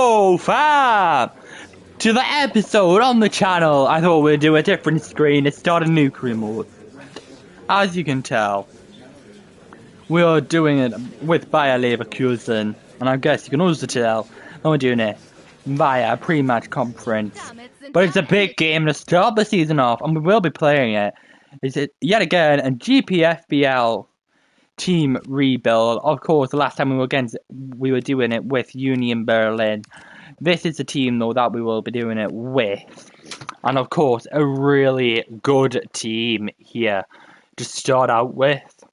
Oh, fam! To the episode on the channel, I thought we'd do a different screen and start a new career mode. As you can tell, we are doing it with Bayer Leverkusen, and I guess you can also tell that we're doing it via a pre-match conference. But it's a big game to start the season off, and we will be playing it. It's yet again a GPFBL team rebuild. Of course, the last time we were doing it with Union Berlin. This is the team though that we will be doing it with, and of course a really good team here to start out with.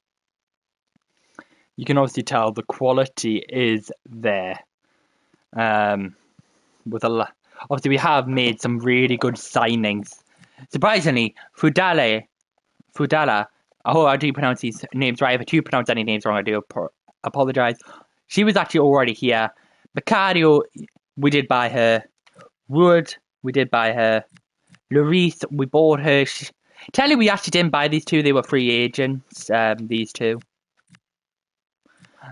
You can obviously tell the quality is there. Obviously we have made some really good signings. Surprisingly, Fudala. I hope I do pronounce these names right. If I do pronounce any names wrong, I do apologize. She was actually already here. Becario, we did buy her. Wood, we did buy her. Larice, we bought her. Tell you, we actually didn't buy these two. They were free agents, these two.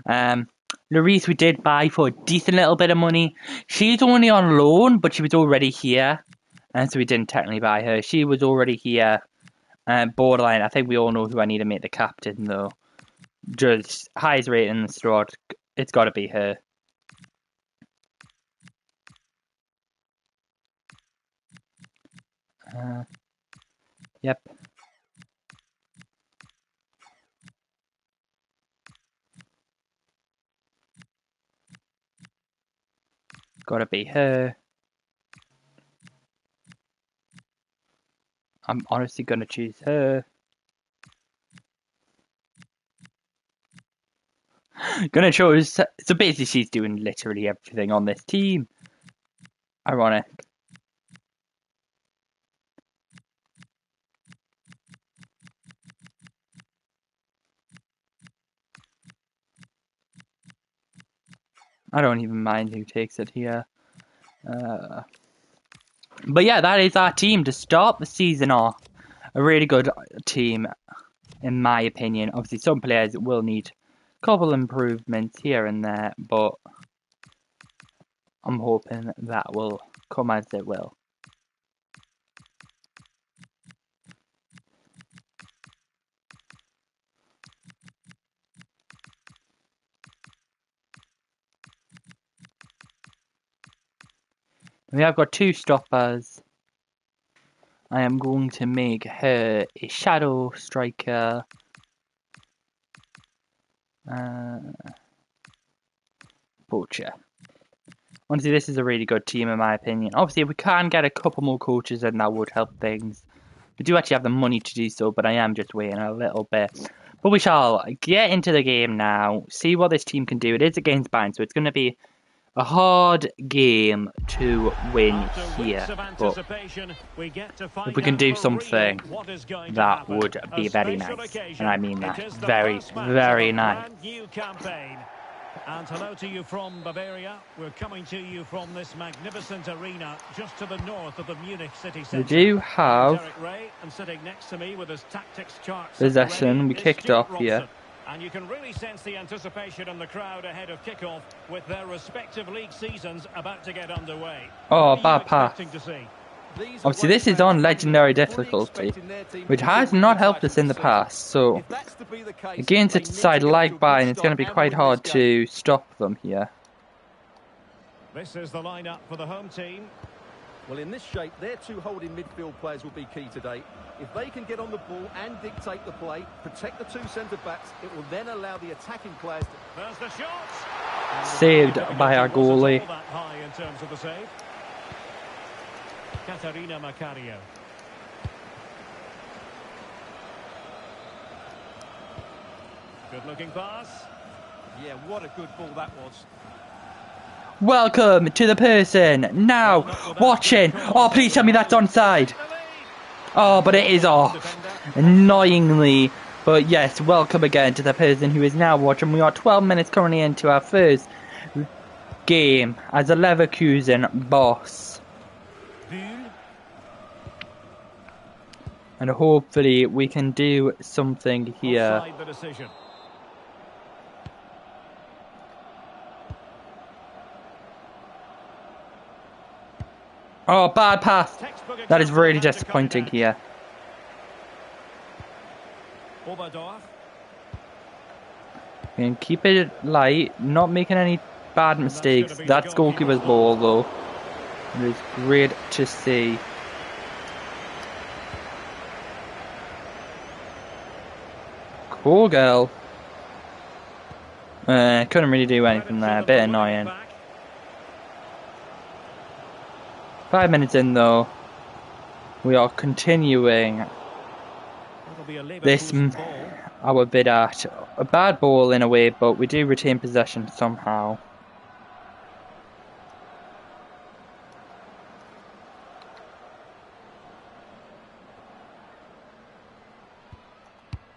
Larice, we did buy for a decent little bit of money. She's only on loan, but she was already here. And so we didn't technically buy her. She was already here. Borderline, I think we all know who I need to make the captain, though. Just highest rate in the squad. It's got to be her. Yep. Gotta be her. I'm honestly gonna choose her. Gonna choose. So basically, she's doing literally everything on this team. Ironic. I don't even mind who takes it here. But yeah, that is our team to start the season off. A really good team, in my opinion. Obviously, some players will need a couple improvements here and there, but I'm hoping that will come as it will. We have got two stoppers. I am going to make her a shadow striker. Poacher. Honestly, this is a really good team in my opinion. Obviously, if we can get a couple more coaches, then that would help things. We do actually have the money to do so, but I am just waiting a little bit. But we shall get into the game now, see what this team can do. It is against Bayern, so it's going to be a hard game to win here, but if we can do something, that would be very nice, and I mean that very, very nice. And hello to you from Bavaria. We're coming to you from this magnificent arena just to the north of the Munich city centre. We do have and sitting next to me with his tactics charts possession. We kicked off here. And you can really sense the anticipation in the crowd ahead of kickoff with their respective league seasons about to get underway. Oh, bad pass. Obviously, this is on legendary difficulty, which has not helped us in the past, so against a side like Bayern, it's going to be quite hard to stop them here. This is the lineup for the home team. Well, in this shape, their two holding midfield players will be key today. If they can get on the ball and dictate the play, protect the two centre-backs, it will then allow the attacking players to... There's the shot! Saved by our goalie. That high in terms of the save. Catarina Macario. Good-looking pass. Yeah, what a good ball that was. Welcome to the person now watching. Oh, please tell me that's onside. Oh, but it is off. Annoyingly. But yes, welcome again to the person who is now watching. We are 12 minutes currently into our first game as a Leverkusen boss. And hopefully we can do something here. Oh, bad pass. Textbook That is example really of how to disappointing counter here. that. Oberdorf. And keep it light, not making any bad And that's going to mistakes. be the That's goalkeeper's ball, though. It is great to see. Cool girl. Couldn't really do anything there. A bit annoying. 5 minutes in, though. We are continuing this our bid at a bad ball in a way, but we do retain possession somehow.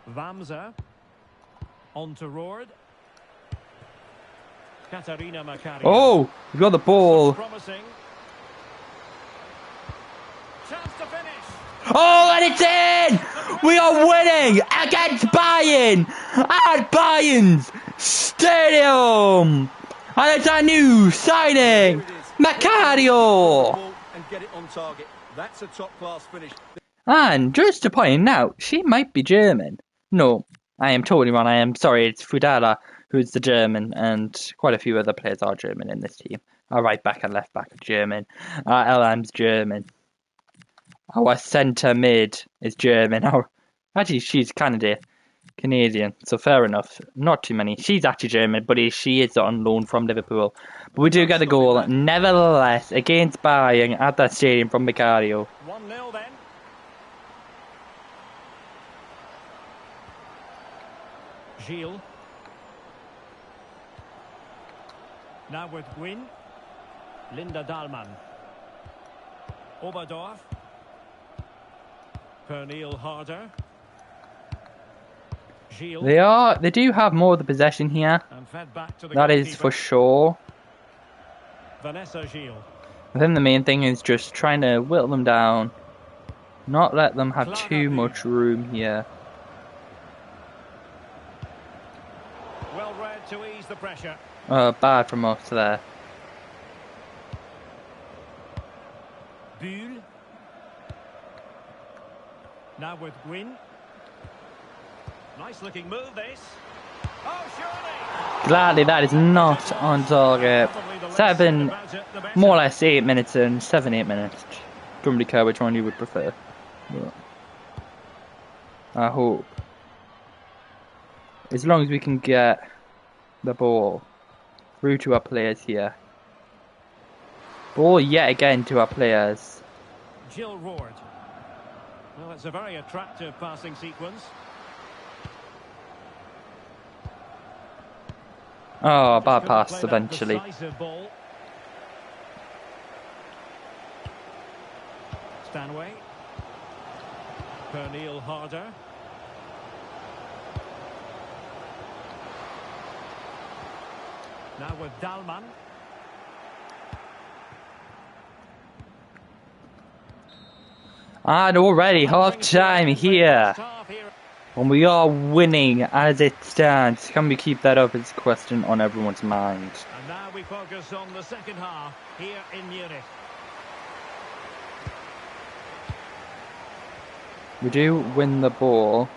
Vamsa on to Roord. Katarina Macario. Oh, we got the ball. Promising. Chance to finish. Oh, and it's in! We are winning against Bayern at Bayern's Stadium! And it's our new signing, Macario! And get it on target. That's a top-class finish. And just to point out, she might be German. No, I am totally wrong. I am sorry, it's Fudala who's the German, and quite a few other players are German in this team. Our right back and left back are German. Our LM's German. Our centre mid is German. Actually, she's Canadian, so fair enough. Not too many. She's actually German, but she is on loan from Liverpool. But we do get the goal, nevertheless, against Bayern at that stadium from Macario. 1-0 then. Gilles. Now with Gwyn. Linda Dahlmann. Oberdorf. Pernille Harder. Gilles. They do have more of the possession here. And fed back to the that is for sure. Vanessa Gilles. I think the main thing is just trying to whittle them down. Not let them have too much room here. Well read to ease the pressure. Bad from us there. Buhl. Now with Gwyn. Nice looking move this. Oh, surely. Gladly that is not on target. More or less 8 minutes in, 7-8 minutes. Don't really care which one you would prefer. But I hope. As long as we can get the ball through to our players here. Ball yet again to our players. Jill Roord. Well, it's a very attractive passing sequence. Oh, bad pass eventually. Stanway. Pernille Harder. Now with Dahlmann. And already half time here. And we are winning as it stands. Can we keep that up? It's a question on everyone's mind. And now we focus on the second half here in Munich. We do win the ball.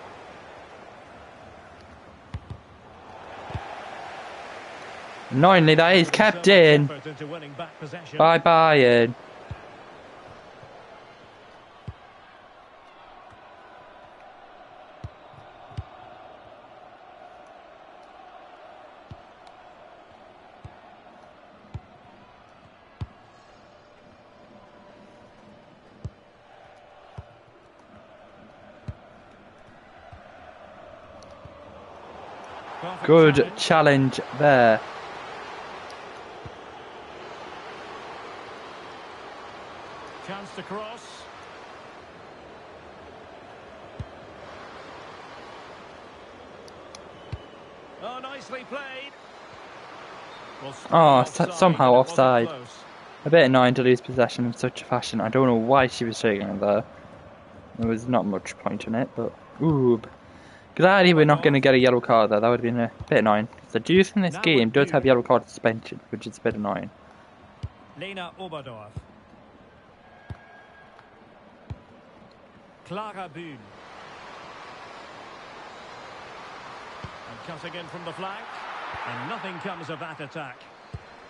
Annoyingly, that is kept in by Bayern. Good challenge there. Chance to cross. Oh, nicely played. Oh, somehow offside. A bit annoying to lose possession in such a fashion. I don't know why she was taking it there. There was not much point in it, but ooh. Glad we're not going to get a yellow card there. That would have been a bit annoying. The juice in this game does have yellow card suspension, which is a bit annoying. Lena Oberdorf. Clara Boone. And cutting in from the flank. And nothing comes of that attack.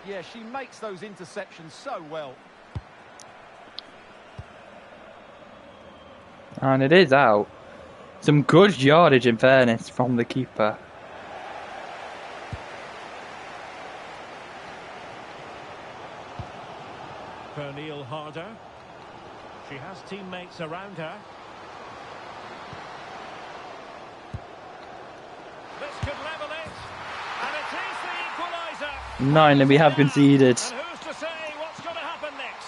Yeah, she makes those interceptions so well. And it is out. Some good yardage in fairness from the keeper. Pernille Harder. She has teammates around her. This could level it. And it is the equaliser. 9 and we have conceded. And who's to say what's going to happen next?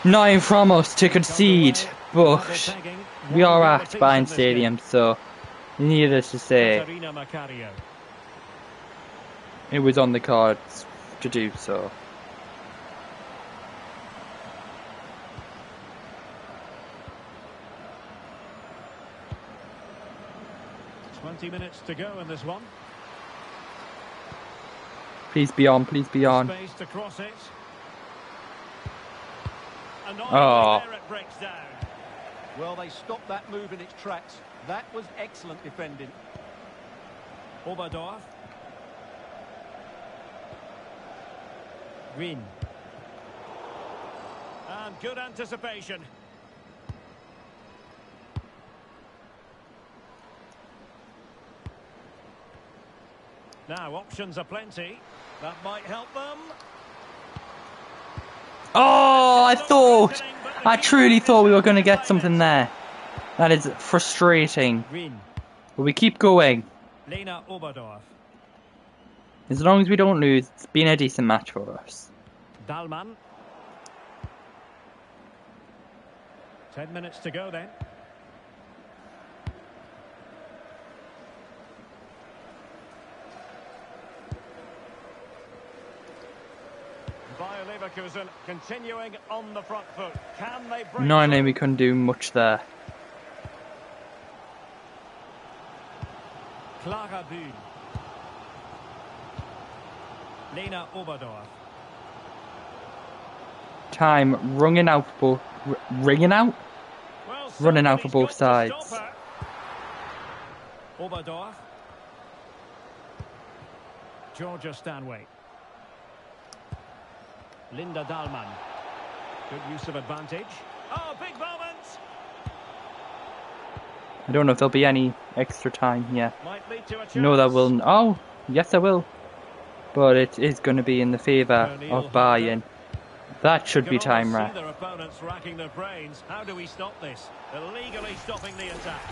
9 from us to concede, but we are at Bayern Stadium, so needless to say, it was on the cards to do so. Minutes to go in this one. Please be on, please be on. Space to cross it. And oh. There it breaks down. Well, they stopped that move in its tracks. That was excellent defending. Oberdorf. Green. And good anticipation. Now, options are plenty. That might help them. Oh, I truly thought we were going to get something there. That is frustrating. But we keep going. Lena Oberdorf. As long as we don't lose, it's been a decent match for us. Dahlmann. 10 minutes to go then. Bayer Leverkusen continuing on the front foot. Can they break? 9 we couldn't do much there. Clara Boone. Lena Oberdorf. Time running out for running out for both sides. Oberdorf. Georgia Stanway. Linda Dahlmann. Good use of advantage. Oh, big moment! I don't know if there'll be any extra time here. Might lead to a chance. No, that will. Oh, yes, I will. But it is going to be in the favour of Bayern. That should be time right. Their opponents racking their brains. How do we stop this? Illegally stopping the attack.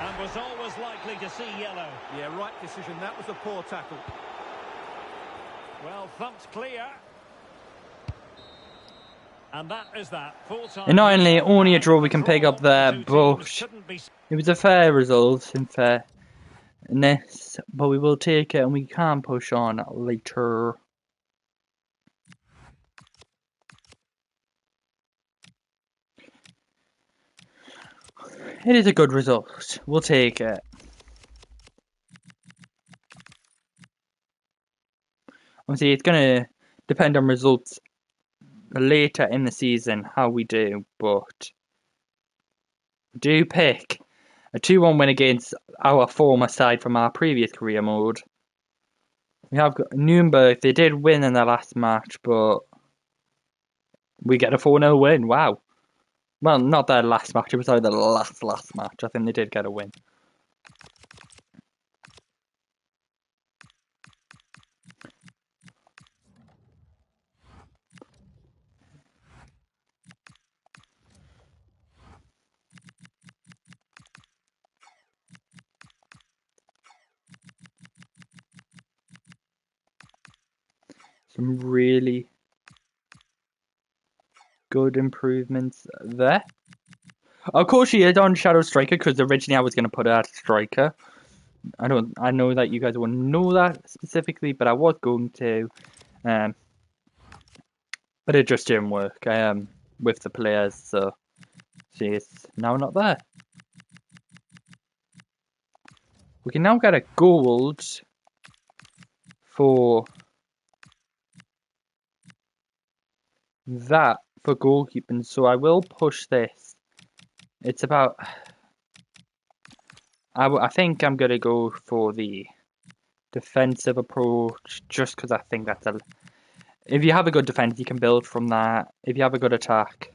And was always likely to see yellow. Yeah, right decision. That was a poor tackle. Well, thumped clear. And that is that. Annoyingly, only a draw we can pick up there, but it was a fair result in fairness. But we will take it and we can push on later. It is a good result. We'll take it. Obviously, it's going to depend on results later in the season, how we do, but do pick a 2-1 win against our former side from our previous career mode. We have got Nuremberg. They did win in their last match, but we get a 4-0 win. Wow. Well, not their last match. It was like the last match. I think they did get a win. Some really good improvements there. Of course, she is on Shadow Striker because originally I was going to put her at Striker. I know that you guys wouldn't know that specifically, but I was going to. But it just didn't work. With the players, so she is now not there. We can now get a gold for that for goalkeeping, so I will push this. It's about... I think I'm going to go for the defensive approach, just because I think that's a... If you have a good defense, you can build from that. If you have a good attack,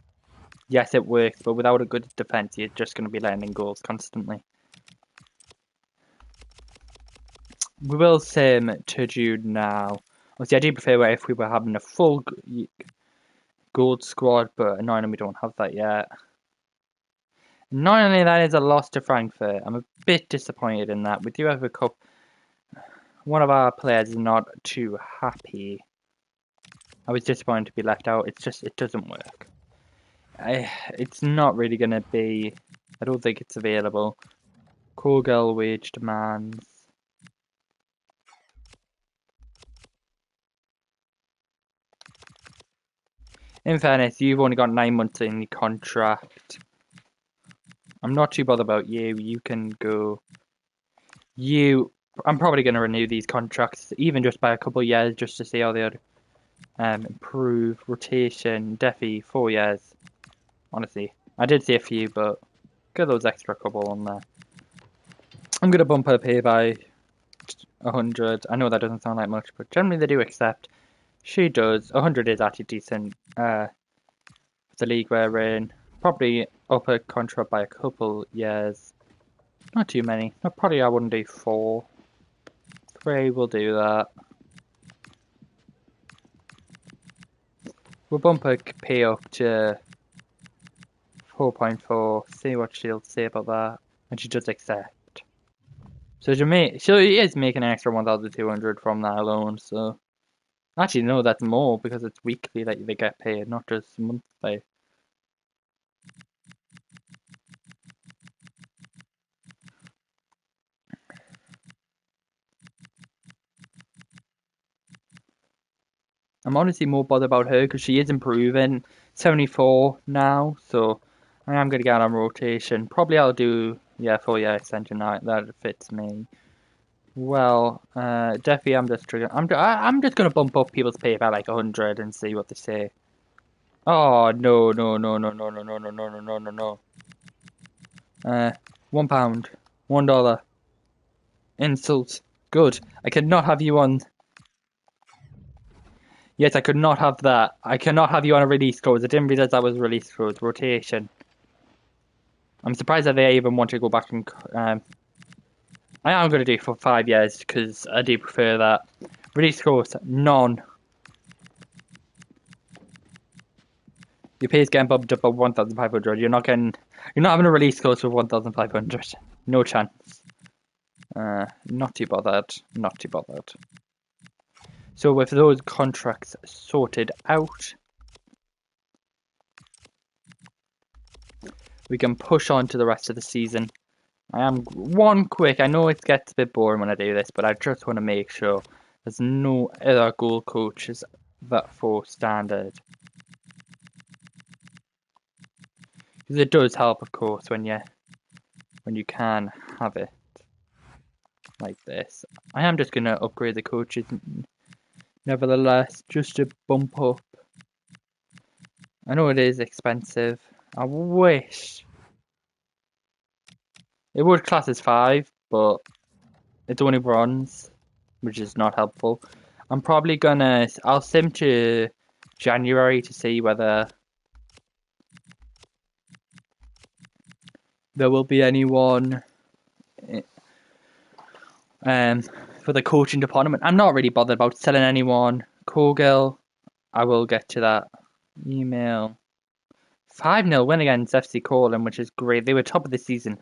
yes, it works, but without a good defense, you're just going to be letting in goals constantly. We will sim to Jude now. Obviously, I do prefer if we were having a full gold squad, but annoyingly, we don't have that yet. Not only that is a loss to Frankfurt. I'm a bit disappointed in that. We do have a cup. One of our players is not too happy. I was disappointed to be left out. It's just, it doesn't work. It's not really going to be... I don't think it's available. Call girl wage demands. In fairness, you've only got 9 months in your contract. I'm not too bothered about you. You can go. I'm probably going to renew these contracts, even just by a couple of years, just to see how they improve. Rotation, Defi, 4 years. Honestly, I did see a few, but get those extra couple on there. I'm going to bump her pay by 100. I know that doesn't sound like much, but generally they do accept. She does. 100 is actually decent. The league we're in. Probably up her contract by a couple years. Not too many. No, probably I wouldn't do 4. 3 will do that. We'll bump her pay up to 4.4. See what she'll say about that. And she does accept. So she is making an extra 1,200 from that alone. So actually, no, that's more because it's weekly that they get paid, not just monthly. I'm honestly more bothered about her because she is improving. 74 now, so I am going to get on rotation. Probably I'll do, 4-year extension now. That fits me. Well, definitely I'm just triggering. I'm just going to bump up people's pay by like 100 and see what they say. Oh, no. £1. $1. Insult. Good. I could not have you on... Yes, I could not have that. I cannot have you on a release code. I didn't realize that was release code. Rotation. I'm surprised that they even want to go back and... I am going to do it for 5 years because I do prefer that. Release code, none. Your pay is getting bumped up by 1,500. You're not having a release code for 1,500. No chance. Not too bothered. Not too bothered. So with those contracts sorted out, we can push on to the rest of the season. I know it gets a bit boring when I do this, but I just want to make sure there's no other goal coaches that for standard. Because it does help, of course, when you can have it like this. I am just going to upgrade the coaches nevertheless, just to bump up. I know it is expensive. I wish it would class as 5, but it's only bronze, which is not helpful. I'm probably I'll sim to January to see whether there will be anyone for the coaching department. I'm not really bothered about selling anyone. Kogel, I will get to that. Email. 5-0 win against FC Corlin, which is great. They were top of the season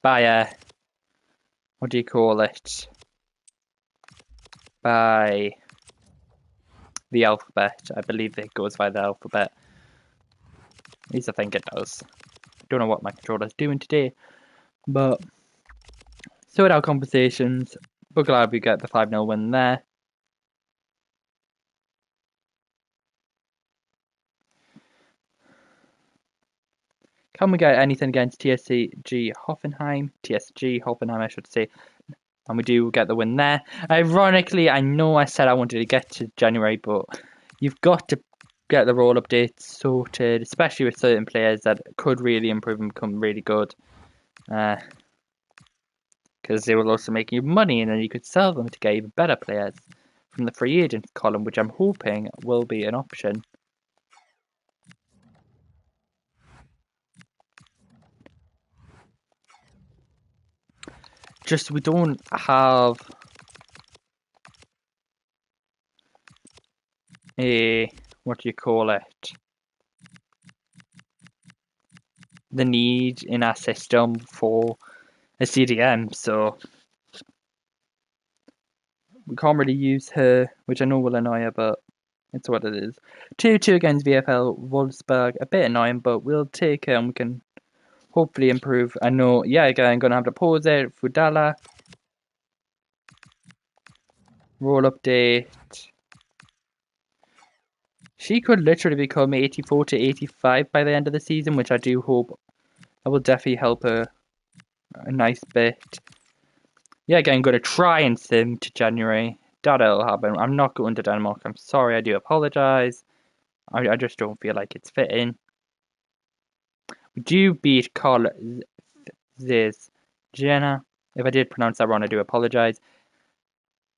by what do you call it? By the alphabet. I believe it goes by the alphabet. At least I think it does. Don't know what my controller's doing today, but sort out conversations. But glad we get the 5-0 win there. Can we get anything against TSG Hoffenheim? TSG Hoffenheim, I should say. And we do get the win there. Ironically, I know I said I wanted to get to January, but you've got to get the role updates sorted, especially with certain players that could really improve and become really good. Because they will also make you money, and then you could sell them to get even better players from the free agents column, which I'm hoping will be an option. Just we don't have a, what do you call it, the need in our system for a CDM, so we can't really use her, which I know will annoy her, but it's what it is. 2-2 against VfL Wolfsburg, a bit annoying, but we'll take her and we can hopefully improve. I know, yeah, again, I'm going to have to pause it. Fudala. Role update. She could literally become 84 to 85 by the end of the season, which I do hope that will definitely help her a nice bit. Yeah, again, I'm going to try and sim to January. That'll happen. I'm not going to Denmark. I'm sorry, I do apologise. I just don't feel like it's fitting. We do beat Carl Ziz Jenna. If I did pronounce that wrong, I do apologise.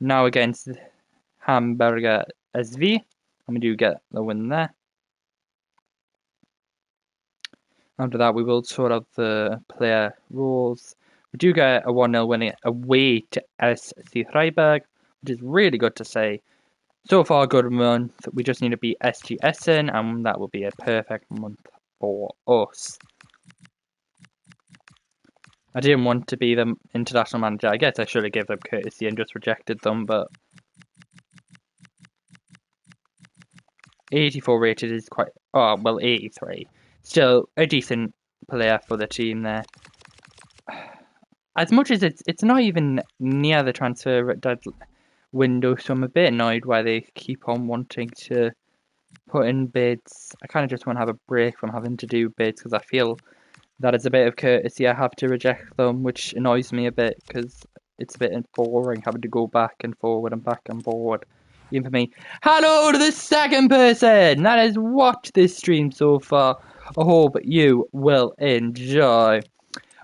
Now against Hamburger SV. And we do get the win there. After that, we will sort out the player roles. We do get a 1-0 win away to SC Freiburg, which is really good to say. So far, good month. We just need to beat SG Essen, and that will be a perfect month for us. I didn't want to be the international manager. I guess I should have given them courtesy and just rejected them, but 84 rated is quite, oh, well, 83. Still a decent player for the team there. As much as it's not even near the transfer window, so I'm a bit annoyed why they keep on wanting to put in bids. I kind of just want to have a break from having to do bids because I feel that as a bit of courtesy I have to reject them, which annoys me a bit because it's a bit boring having to go back and forward and back and forward. Even for me. Hello to the second person that has watched this stream so far. I hope you will enjoy.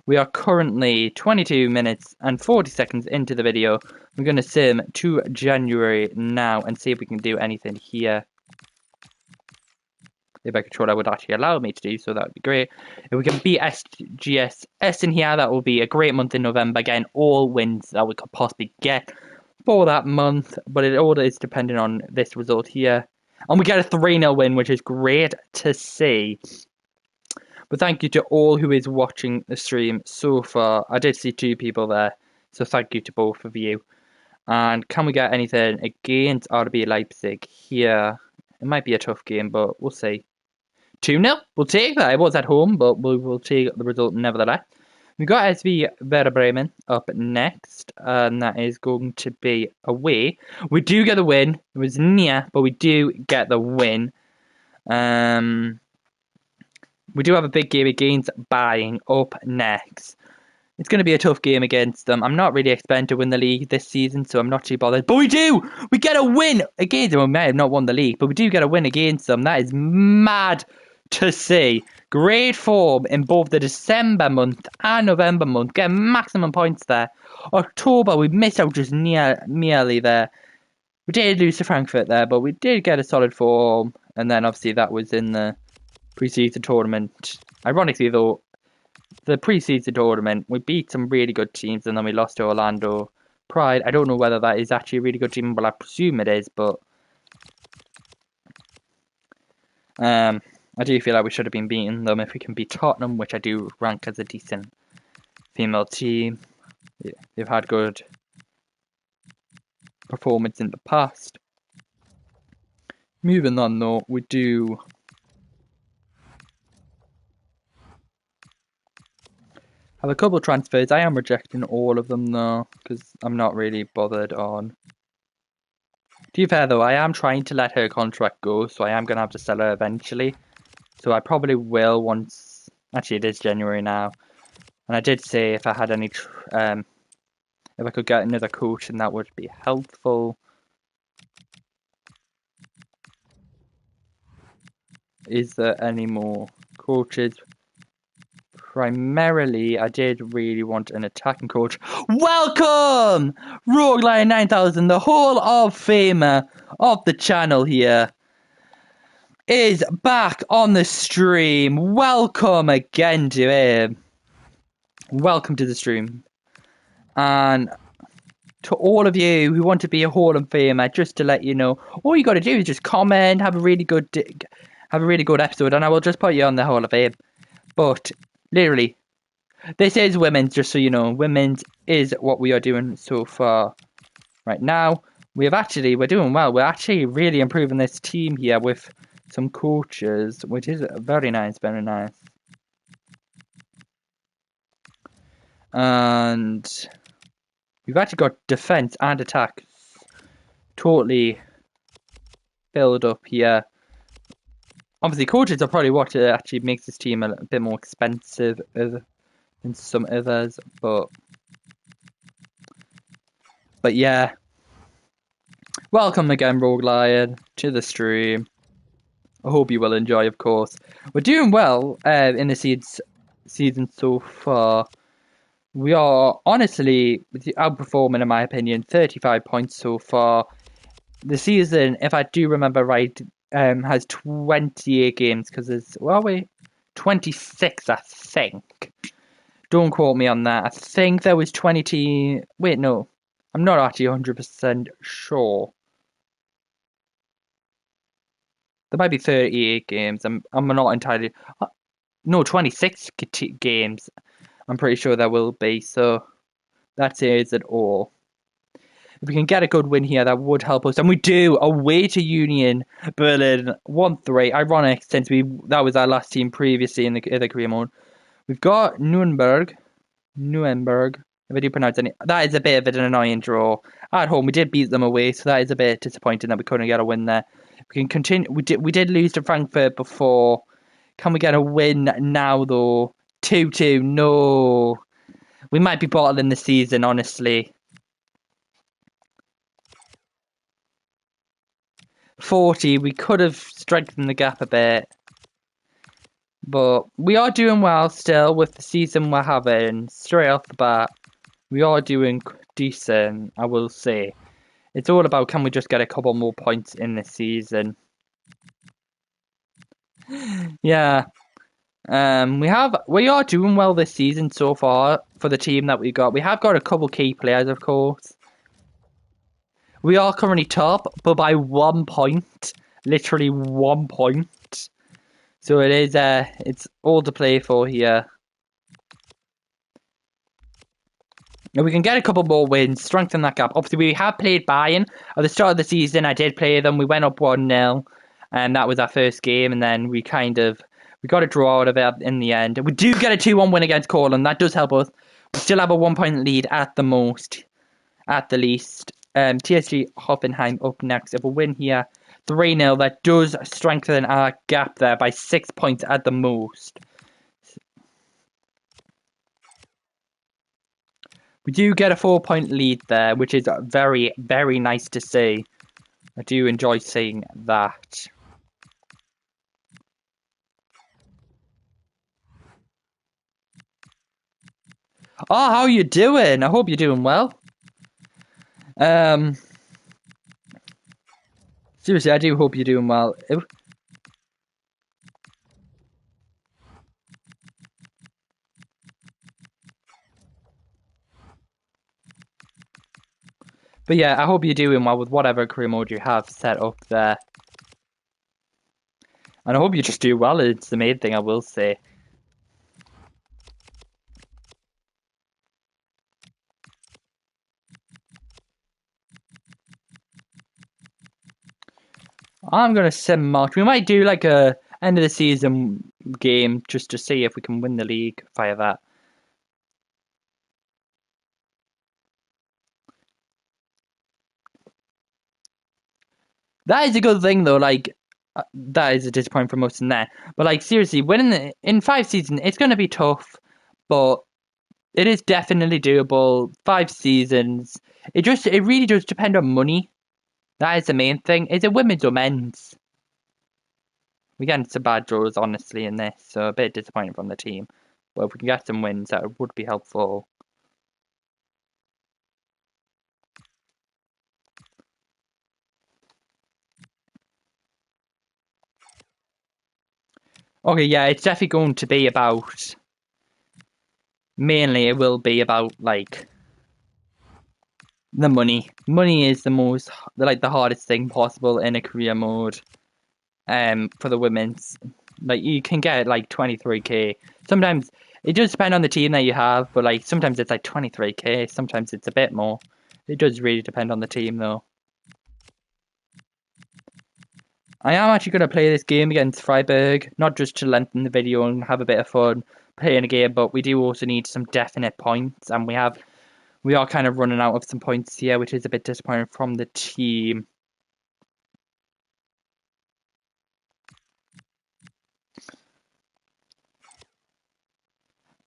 We are currently 22 minutes and 40 seconds into the video. We're going to sim to January now and see if we can do anything here. If my controller would actually allow me to do so, that would be great. If we can beat SGS in here, that will be a great month in November. Again, all wins that we could possibly get for that month. But it all is depending on this result here. And we get a 3-0 win, which is great to see. But thank you to all who is watching the stream so far. I did see 2 people there, so thank you to both of you. And can we get anything against RB Leipzig here? It might be a tough game, but we'll see. 2-0, we'll take that. It was at home, but we will take the result nevertheless. We got SV Werder Bremen up next, and that is going to be away. We do get the win. It was near, but we do get the win. We do have a big game against Bayern up next. It's going to be a tough game against them. I'm not really expecting to win the league this season, so I'm not too bothered. But we do! We get a win against them. We may have not won the league, but we do get a win against them. That is mad to see. Great form in both the December month and November month. Get maximum points there. October, we missed out just nearly there. We did lose to Frankfurt there, but we did get a solid form. And then obviously that was in the pre-season tournament. Ironically though, the pre-season tournament, we beat some really good teams and then we lost to Orlando Pride. I don't know whether that is actually a really good team, but I presume it is, but I do feel like we should have been beating them if we can beat Tottenham, which I do rank as a decent female team. Yeah, they've had good performance in the past. Moving on though, we do have a couple of transfers. I am rejecting all of them though, because I'm not really bothered on. To be fair though, I am trying to let her contract go, so I am going to have to sell her eventually. So I probably will once. Actually, it is January now, and I did say if I had any, if I could get another coach, then that would be helpful. is there any more coaches? Primarily, I did really want an attacking coach. Welcome! Roguelion 9000, the Hall of Famer of the channel here, is back on the stream. Welcome again to him. Welcome to the stream. And to all of you who want to be a Hall of Famer, just to let you know, all you got to do is just comment, have a really good episode, and I will just put you on the Hall of Fame. But literally, this is women's, just so you know. Women's is what we are doing so far. Right now, we're doing well. We're actually really improving this team here with some coaches, which is very nice, very nice. And we've actually got defense and attack totally build up here. Obviously, coaches are probably what actually makes this team a bit more expensive than some others, but yeah. Welcome again, Roguelion, to the stream. I hope you will enjoy, of course. We're doing well in the season so far. We are honestly outperforming, in my opinion. 35 points so far. The season, if I do remember right, has 28 games, because there's, 26, I think. Don't quote me on that. I think there was 20. Wait, no. I'm not actually 100% sure. There might be 38 games. I'm not entirely. No, 26 games. I'm pretty sure there will be. So that says it all. If we can get a good win here, that would help us. And we do, away to Union Berlin 1-3. Ironic, since that was our last team previously in the other career mode. We've got Nuremberg, if I do pronounce any. That is a bit of an annoying draw. At home, we did beat them away, so that is a bit disappointing that we couldn't get a win there. We can continue. We did lose to Frankfurt before. Can we get a win now, though? 2-2, no. We might be bottling the season, honestly. 40, we could have strengthened the gap a bit. But we are doing well still with the season we're having. Straight off the bat, we are doing decent, I will say. It's all about, can we just get a couple more points in this season? Yeah. We are doing well this season so far for the team that we got. We have got a couple key players, of course. We are currently top, but by 1 point. Literally 1 point. So it is, it's all to play for here. And we can get a couple more wins, strengthen that gap. Obviously, we have played Bayern. At the start of the season, I did play them. We went up 1-0, and that was our first game. And then we got a draw out of it in the end. We do get a 2-1 win against Corland. That does help us. We still have a 1 point lead at the least. TSG Hoffenheim up next. If we win here, 3-0, that does strengthen our gap there by 6 points at the most. We do get a 4 point lead there, which is very, very nice to see. I do enjoy seeing that. Oh, how are you doing? I hope you're doing well. Seriously, I do hope you're doing well. But yeah, I hope you're doing well with whatever career mode you have set up there. And I hope you just do well, it's the main thing I will say. I'm going to sim March. We might do like a end of the season game just to see if we can win the league via that. That is a good thing though, like, that is a disappointment for most in there. But like, seriously, winning in 5 seasons, it's going to be tough, but it is definitely doable. 5 seasons. It really does depend on money. That is the main thing. Is it women's or men's? We're getting some bad draws, honestly, in this, so a bit disappointing from the team. But if we can get some wins, that would be helpful. Okay, yeah, it's definitely going to be about... Mainly, it will be about, like... the money. Money is the hardest thing possible in a career mode. For the women's, like you can get like 23k. Sometimes it does depend on the team that you have, but like sometimes it's like 23k. Sometimes it's a bit more. It does really depend on the team, though. I am actually going to play this game against Freiburg, not just to lengthen the video and have a bit of fun playing a game, but we do also need some definite points, and we are kind of running out of some points here, which is a bit disappointing from the team.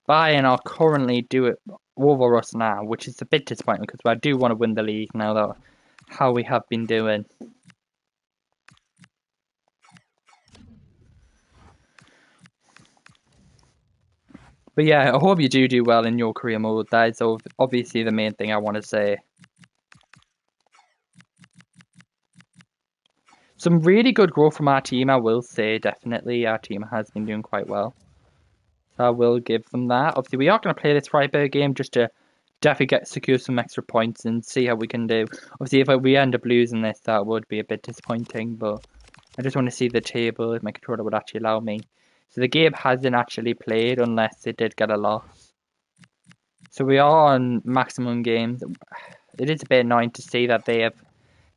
Bayern are currently do it over us now, which is a bit disappointing because I do want to win the league now that how we have been doing. But yeah, I hope you do well in your career mode. That is obviously the main thing I want to say. Some really good growth from our team, I will say. Definitely, our team has been doing quite well. So I will give them that. Obviously, we are going to play this Freiburg game just to definitely secure some extra points and see how we can do. Obviously, if we end up losing this, that would be a bit disappointing. But I just want to see the table if my controller would actually allow me. So the game hasn't actually played unless it did get a loss. So we are on maximum games. It is a bit annoying to see that they have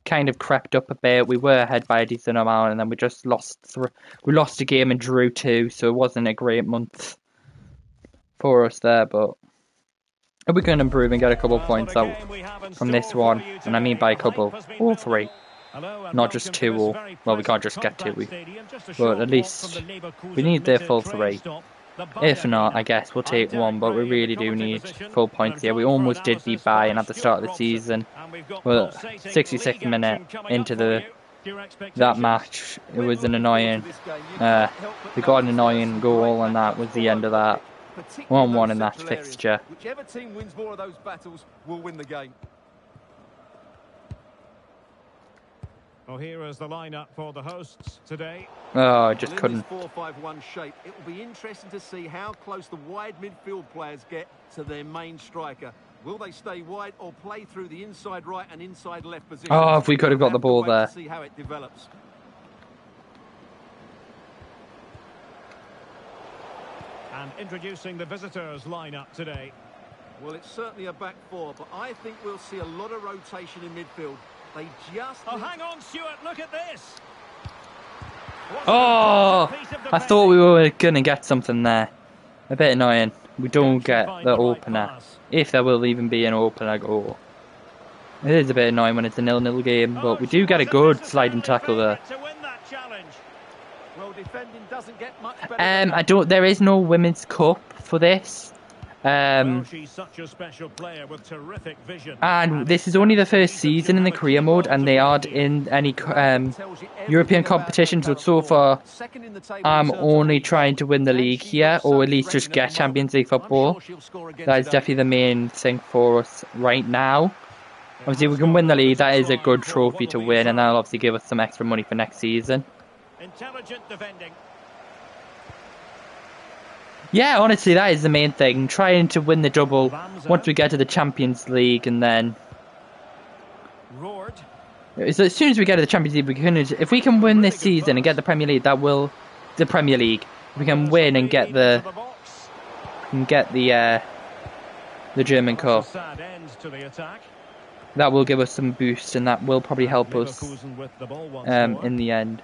kind of crept up a bit. We were ahead by a decent amount, and then we just lost. We lost a game and drew 2, so it wasn't a great month for us there. But if we can improve and get a couple of points out from this one, and I mean by a couple, all 3, not just 2. Or well, we can't just get 2, but at least we need the full 3. If not, I guess we'll take 1, but we really do need full points here. We almost did beat Bayern at the start of the season. Well, 66th minute into that match, it was an annoying. We got an annoying goal, and that was the end of that. 1-1 in that fixture. Whichever team wins more of those battles will win the game. Well, here is the lineup for the hosts today. Oh, I just couldn't. In this 4-5-1 shape, it will be interesting to see how close the wide midfield players get to their main striker. Will they stay wide or play through the inside right and inside left position? Oh, if we could have got the ball there. See how it develops. And introducing the visitors lineup today. Well, it's certainly a back 4, but I think we'll see a lot of rotation in midfield. They just... Oh, hang on, Stuart, look at this. Oh, I thought we were going to get something there. A bit annoying. We don't get the opener. If there will even be an opener goal. It is a bit annoying when it's a 0-0 game, but we do get a good sliding tackle there. Well, defending doesn't get much better. There is no Women's Cup for this. She's such a special player with terrific vision. And this is only the first season in the career mode, and they aren't in any European competitions. So far, I'm only trying to win the league here, or at least just get Champions League football. That is definitely the main thing for us right now. Obviously, we can win the league. That is a good trophy to win, and that'll obviously give us some extra money for next season. Intelligent defending. Yeah, honestly, that is the main thing. Trying to win the double once we get to the Champions League, and then so as soon as we get to the Champions League, we can. If we can win this season and get the Premier League, that will the Premier League. If we can win and get the German Cup, that will give us some boost, and that will probably help us in the end.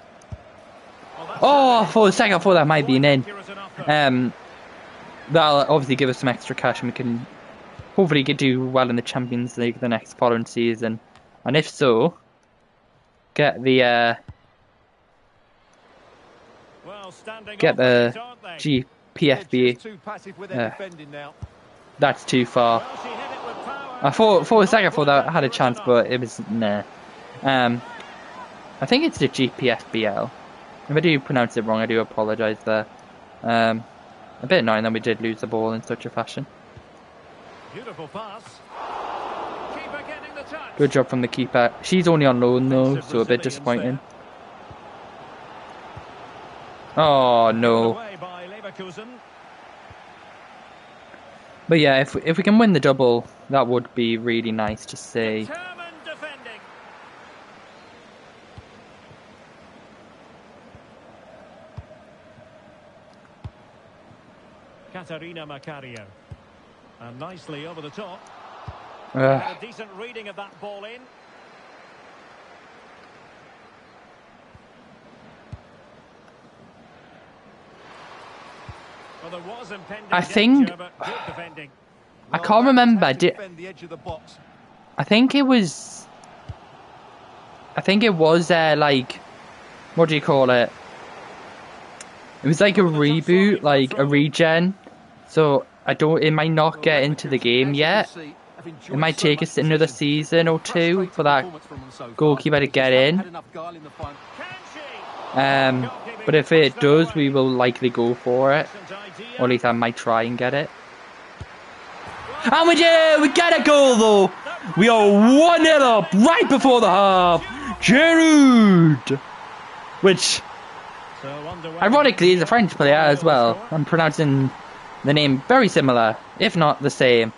Oh, for a second, I thought that might be an in. That'll obviously give us some extra cash, and we can hopefully do well in the Champions League the next following season. And if so, get the GPFB. That's too far. I thought for a second I thought that I had a chance, but it was nah. I think it's the GPFBL. If I do pronounce it wrong, I do apologise there. A bit annoying that we did lose the ball in such a fashion. Beautiful pass. Keeper getting the touch. Good job from the keeper. She's only on loan though, so a bit disappointing. Oh no. Away by Leverkusen. But yeah, if we can win the double, that would be really nice to see. Determined defending. Katarina Macario. And nicely over the top. A decent reading of that ball in. Well, there was impending I think danger, but good defending. I can't remember. I think it was. Like, what do you call it? It was like a reboot, like a regen. So it might not get into the game yet. It might take us another season or two for that goalkeeper to get in. But if it does, we will likely go for it. Or at least I might try and get it. And we do! We get a goal though! We are 1-0 up right before the half! Giroud! Which, ironically, is a French player as well. I'm pronouncing the name very similar, if not the same.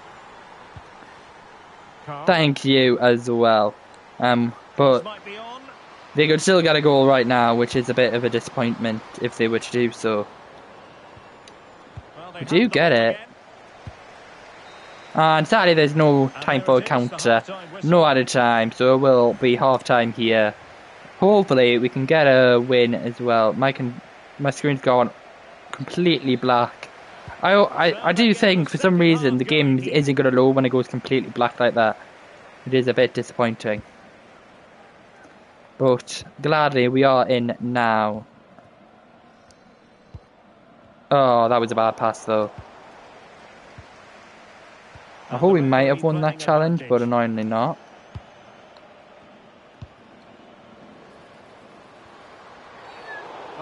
Thank you as well. But they could still get a goal right now, which is a bit of a disappointment if they were to do so. We do get it. And sadly there's no time for a counter. No added time, so it will be half time here. Hopefully we can get a win as well. My screen's gone completely black. I do think for some reason the game isn't going to load when it goes completely black like that. It is a bit disappointing. But gladly we are in now. Oh, that was a bad pass though. I thought we might have won that challenge, but annoyingly not.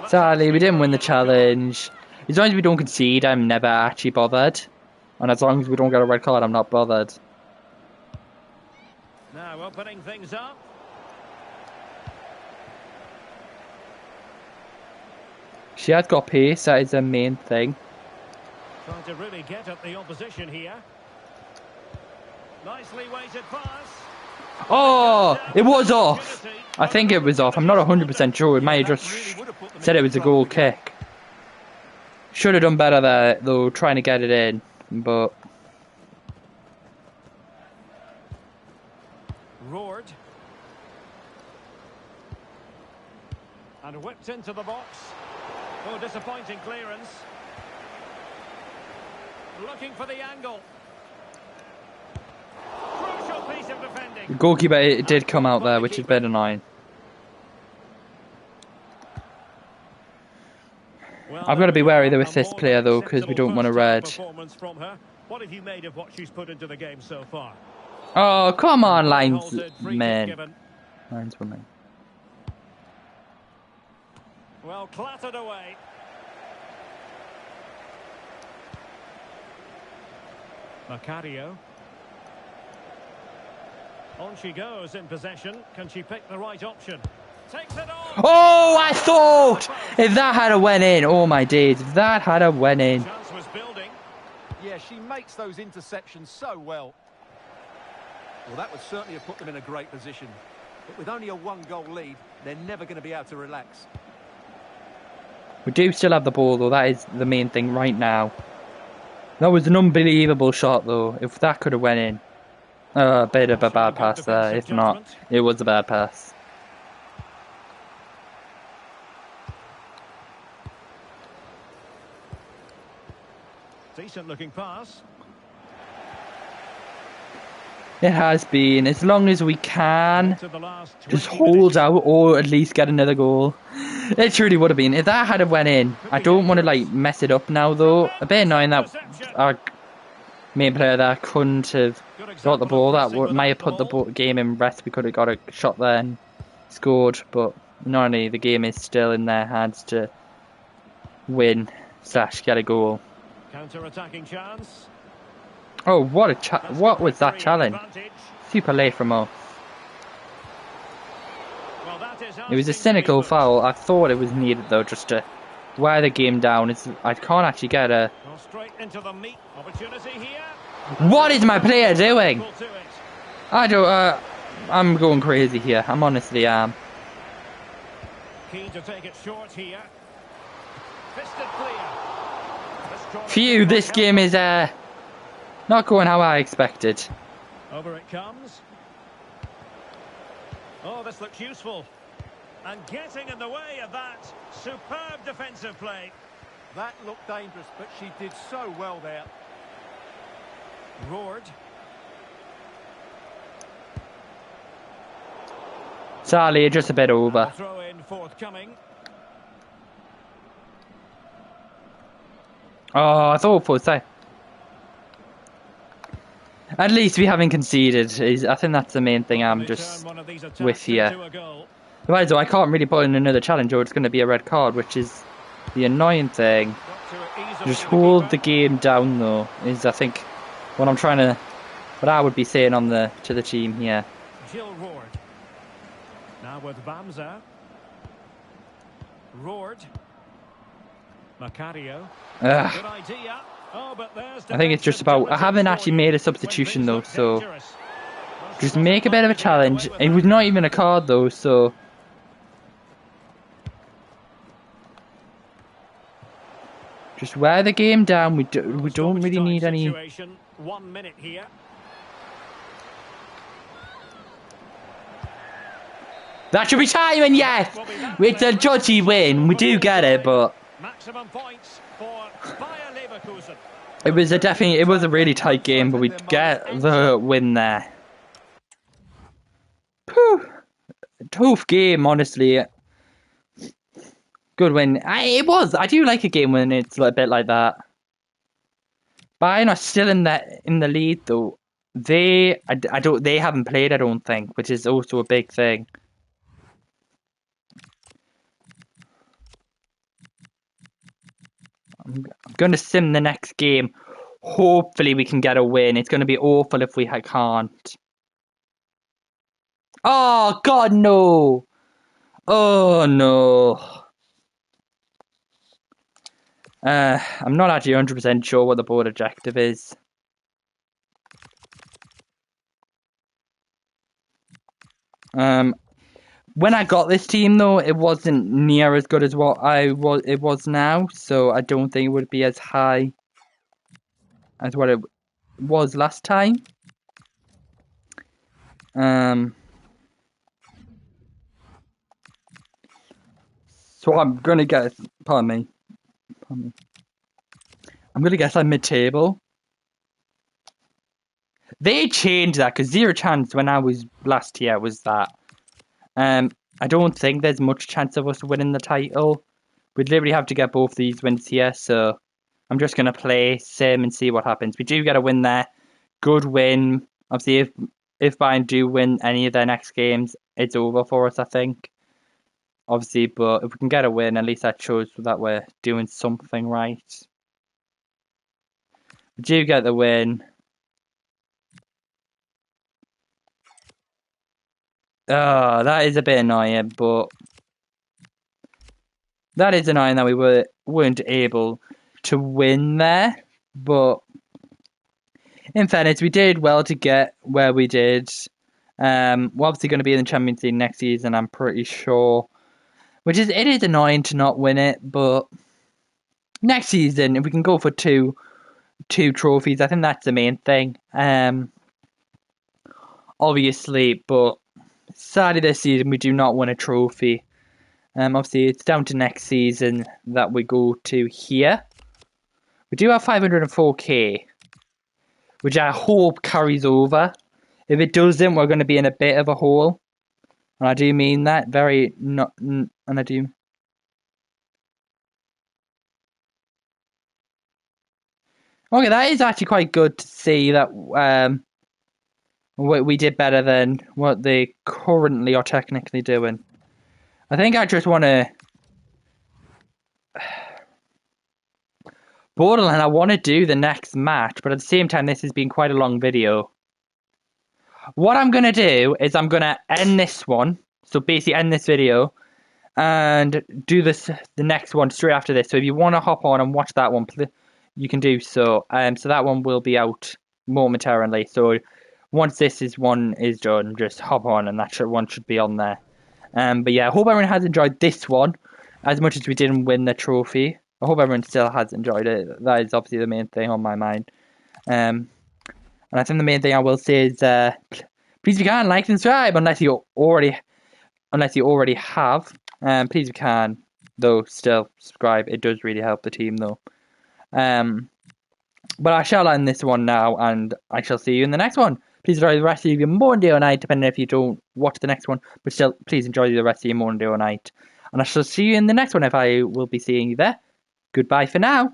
Sadly, we didn't win the challenge. As long as we don't concede, I'm never actually bothered. And as long as we don't get a red card, I'm not bothered. Now opening things up. She has got pace, that is the main thing. Trying to really get at the opposition here. Nicely weighted pass. Oh, it was off. I think it was off. I'm not 100% sure. It might have just said it was a goal kick. Should have done better there, though, trying to get it in. But roared. And whipped into the box. Oh, disappointing clearance. Looking for the angle. Crucial piece of defending. the goalkeeper, it did come out there, which is a bit annoying. I've got to be wary with this player though, because we don't want a red. What have you made of what she's put into the game so far? Oh, come on, linesman. Lineswoman. Well, clattered away. Macario. On she goes in possession. Can she pick the right option? Takes it on. Oh, I thought if that had a went in, oh my days, if that had a went in. Chance was building. Yeah, she makes those interceptions so well. Well, that would certainly have put them in a great position. But with only a one-goal lead, they're never going to be able to relax. We do still have the ball though, that is the main thing right now. That was an unbelievable shot though, if that could have went in. A bit of a bad pass there, if not, it was a bad pass. Decent looking pass. It has been, as long as we can just hold out or at least get another goal. It truly would have been. If that had went in, I don't want to like mess it up now though. A bit annoying that our main player there couldn't have got the ball. That might have put the game in rest. We could have got a shot there and scored, but Not only the game is still in their hands to win / get a goal. Counter-attacking chance. Oh, what was that challenge? Super late from us. It was a cynical foul. I thought it was needed though, just to wear the game down. I can't actually get a. Straight into the meat opportunity here. What is my player doing? I don't. I'm going crazy here. I'm honestly am. Keen to take it short here. Fisted clear. Phew, this game is not going how I expected. Over it comes. Oh, this looks useful. And getting in the way of that. Superb defensive play. That looked dangerous, but she did so well there. Roared. Sadly, just a bit over. Throw in forthcoming. Oh, I thought for a sec. At least we haven't conceded. I think that's the main thing I'm just with here. Otherwise, though, I can't really put in another challenge or it's going to be a red card, which is the annoying thing. Just hold the game down, though, is I think what I would be saying to the team here. Jill Roared. Now with Bamza. Roared. Macario. Good idea. Oh, but I think it's just about. I haven't actually made a substitution though, so just make a bit of a challenge. It was not even a card though, so just wear the game down. We don't really need any. 1 minute here. That should be timing, yes! It's a judgy win. We do get it, but maximum points for Bayer Leverkusen. It was a really tight game, but we get the win there. Whew. Tough game, honestly. Good win. I do like a game when it's a bit like that. Bayern are still in the lead though. They haven't played, I don't think, which is also a big thing. I'm going to sim the next game. Hopefully we can get a win. It's going to be awful if we can't. Oh, God, no. Oh, no. I'm not actually 100% sure what the board objective is. When I got this team, though, it wasn't near as good as what it was now, so I don't think it would be as high as what it was last time. So I'm gonna guess. Pardon me. I'm gonna guess I'm mid-table. They changed that because 0 chance when I was last year was that. I don't think there's much chance of us winning the title. We'd literally have to get both these wins here, so I'm just gonna play sim and see what happens. We do get a win there. Good win. Obviously, if Bayern do win any of their next games, it's over for us, I think. Obviously, but if we can get a win, at least that shows that we're doing something right. We do get the win. Oh, that is a bit annoying, but that is annoying that we weren't able to win there. But in fairness, we did well to get where we did. We're obviously going to be in the Champions League next season, I'm pretty sure. It is annoying to not win it, but next season, if we can go for two trophies, I think that's the main thing. Obviously, but sadly this season we do not win a trophy. Obviously it's down to next season that we go to here. We do have 504k, which I hope carries over. If it doesn't, we're going to be in a bit of a hole. And I do mean that very not, and I do. Okay, that is actually quite good to see that we did better than what they currently are technically doing. I think I just want to... Borderline, I want to do the next match, but at the same time, this has been quite a long video. What I'm going to do is I'm going to end this one. So basically end this video and do the next one straight after this. So if you want to hop on and watch that one, you can do so. So that one will be out momentarily. So once this one is done, just hop on and that one should be on there. But yeah, I hope everyone has enjoyed this one as much as we didn't win the trophy. I hope everyone still has enjoyed it. That is obviously the main thing on my mind. And I think the main thing I will say is, please if you can, like and subscribe unless you already have. Please if you can, though, still subscribe. It does really help the team, though. But I shall end this one now, and I shall see you in the next one. Please enjoy the rest of your Monday or night, depending if you don't watch the next one. But still, please enjoy the rest of your Monday or night. And I shall see you in the next one if I will be seeing you there. Goodbye for now.